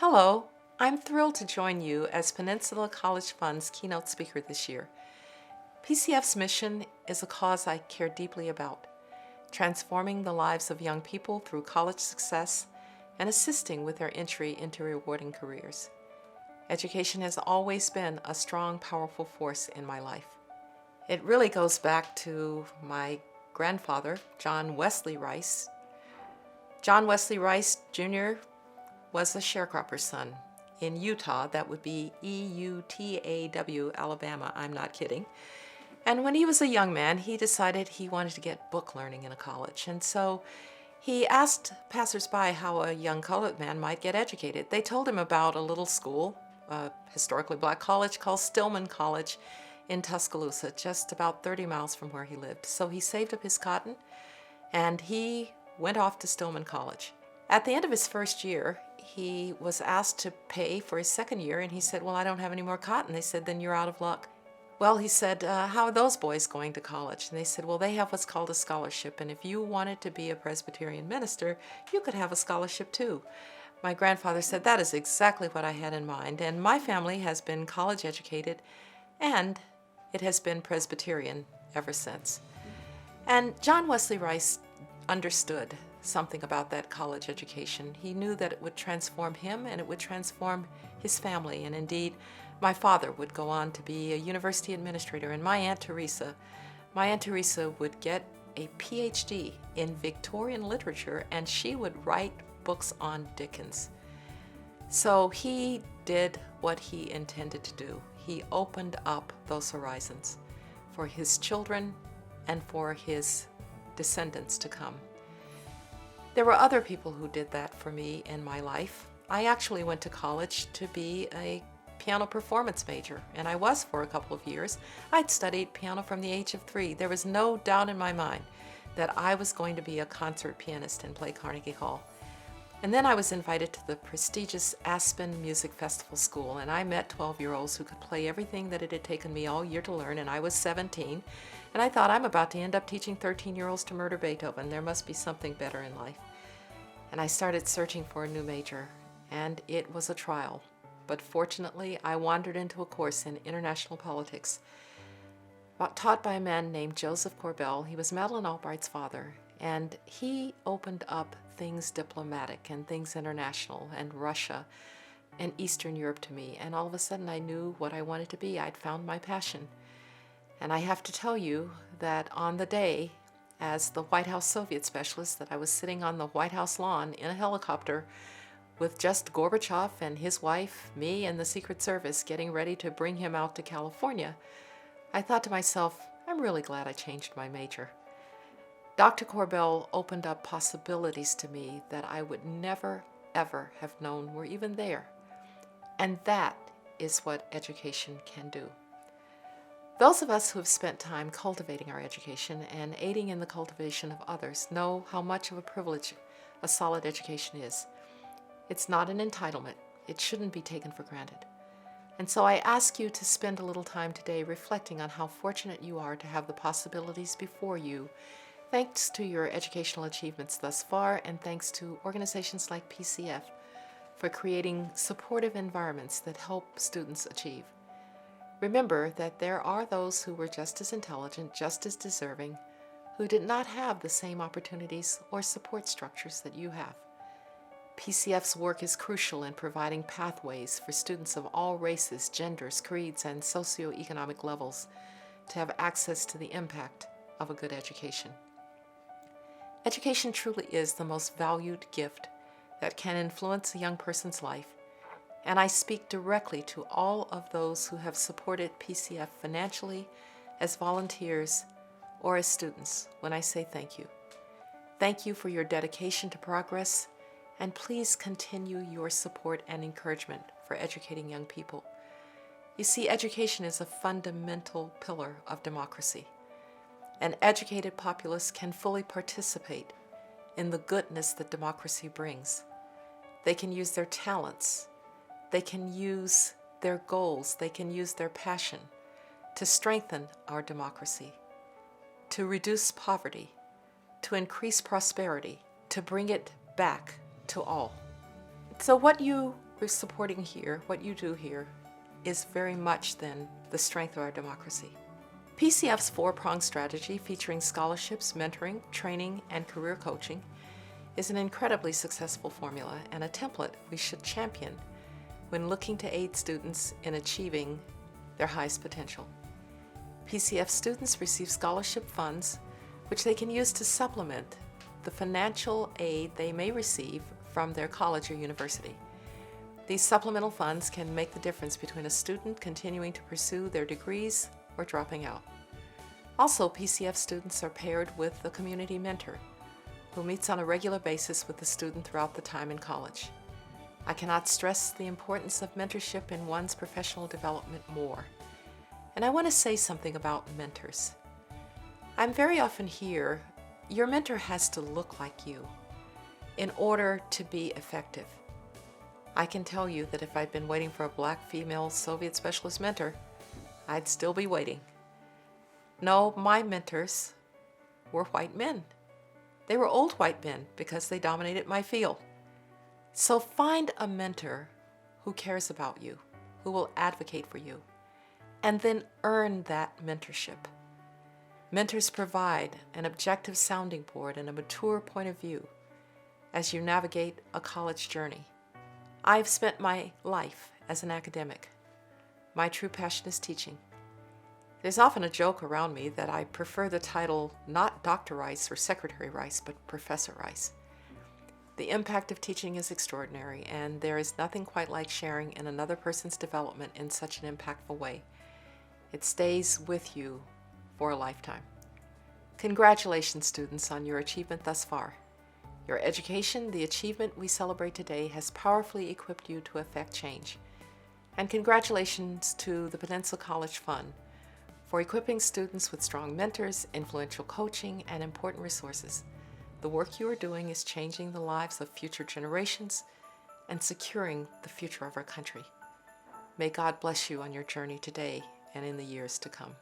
Hello, I'm thrilled to join you as Peninsula College Fund's keynote speaker this year. PCF's mission is a cause I care deeply about, transforming the lives of young people through college success and assisting with their entry into rewarding careers. Education has always been a strong, powerful force in my life. It really goes back to my grandfather, John Wesley Rice. John Wesley Rice Jr. was a sharecropper's son. In Utah, that would be Eutaw, Alabama, I'm not kidding. And when he was a young man, he decided he wanted to get book learning in a college. And so he asked passersby how a young colored man might get educated. They told him about a little school, a historically black college called Stillman College in Tuscaloosa, just about 30 miles from where he lived. So he saved up his cotton and he went off to Stillman College. At the end of his first year, he was asked to pay for his second year, and he said, "Well, I don't have any more cotton." They said, "Then you're out of luck." Well, he said, "How are those boys going to college?" And they said, "Well, they have what's called a scholarship, and if you wanted to be a Presbyterian minister, you could have a scholarship too." My grandfather said, "That is exactly what I had in mind, and my family has been college educated, and it has been Presbyterian ever since." And John Wesley Rice understood something about that college education. He knew that it would transform him and it would transform his family. And indeed, my father would go on to be a university administrator. And my Aunt Teresa would get a PhD in Victorian literature, and she would write books on Dickens. So he did what he intended to do. He opened up those horizons for his children and for his descendants to come. There were other people who did that for me in my life. I actually went to college to be a piano performance major, and I was for a couple of years. I'd studied piano from the age of 3. There was no doubt in my mind that I was going to be a concert pianist and play Carnegie Hall. And then I was invited to the prestigious Aspen Music Festival School, and I met 12-year-olds who could play everything that it had taken me all year to learn, and I was 17. And I thought, I'm about to end up teaching 13-year-olds to murder Beethoven. There must be something better in life. And I started searching for a new major, and it was a trial. But fortunately, I wandered into a course in international politics, taught by a man named Joseph Corbell. He was Madeleine Albright's father, and he opened up things diplomatic and things international and Russia and Eastern Europe to me. And all of a sudden, I knew what I wanted to be. I'd found my passion. And I have to tell you that on the day, as the White House Soviet specialist, that I was sitting on the White House lawn in a helicopter with just Gorbachev and his wife, me, and the Secret Service getting ready to bring him out to California, I thought to myself, I'm really glad I changed my major. Dr. Corbell opened up possibilities to me that I would never, ever have known were even there. And that is what education can do. Those of us who have spent time cultivating our education and aiding in the cultivation of others know how much of a privilege a solid education is. It's not an entitlement. It shouldn't be taken for granted. And so I ask you to spend a little time today reflecting on how fortunate you are to have the possibilities before you, thanks to your educational achievements thus far, and thanks to organizations like PCF for creating supportive environments that help students achieve. Remember that there are those who were just as intelligent, just as deserving, who did not have the same opportunities or support structures that you have. PCF's work is crucial in providing pathways for students of all races, genders, creeds, and socioeconomic levels to have access to the impact of a good education. Education truly is the most valued gift that can influence a young person's life. And I speak directly to all of those who have supported PCF financially, as volunteers, or as students when I say thank you. Thank you for your dedication to progress, and please continue your support and encouragement for educating young people. You see, education is a fundamental pillar of democracy. An educated populace can fully participate in the goodness that democracy brings. They can use their talents, they can use their goals, they can use their passion to strengthen our democracy, to reduce poverty, to increase prosperity, to bring it back to all. So what you we're supporting here, what you do here, is very much then the strength of our democracy. PCF's four-pronged strategy featuring scholarships, mentoring, training, and career coaching is an incredibly successful formula and a template we should champion when looking to aid students in achieving their highest potential. PCF students receive scholarship funds which they can use to supplement the financial aid they may receive from their college or university. These supplemental funds can make the difference between a student continuing to pursue their degrees or dropping out. Also, PCF students are paired with a community mentor who meets on a regular basis with the student throughout the time in college. I cannot stress the importance of mentorship in one's professional development more. And I want to say something about mentors. I'm very often here, your mentor has to look like you in order to be effective. I can tell you that if I'd been waiting for a black female Soviet specialist mentor, I'd still be waiting. No, my mentors were white men. They were old white men because they dominated my field. So find a mentor who cares about you, who will advocate for you, and then earn that mentorship. Mentors provide an objective sounding board and a mature point of view as you navigate a college journey. I've spent my life as an academic. My true passion is teaching. There's often a joke around me that I prefer the title not Dr. Rice or Secretary Rice, but Professor Rice. The impact of teaching is extraordinary, and there is nothing quite like sharing in another person's development in such an impactful way. It stays with you for a lifetime. Congratulations, students, on your achievement thus far. Your education, the achievement we celebrate today, has powerfully equipped you to effect change. And congratulations to the Peninsula College Fund for equipping students with strong mentors, influential coaching, and important resources. The work you are doing is changing the lives of future generations and securing the future of our country. May God bless you on your journey today and in the years to come.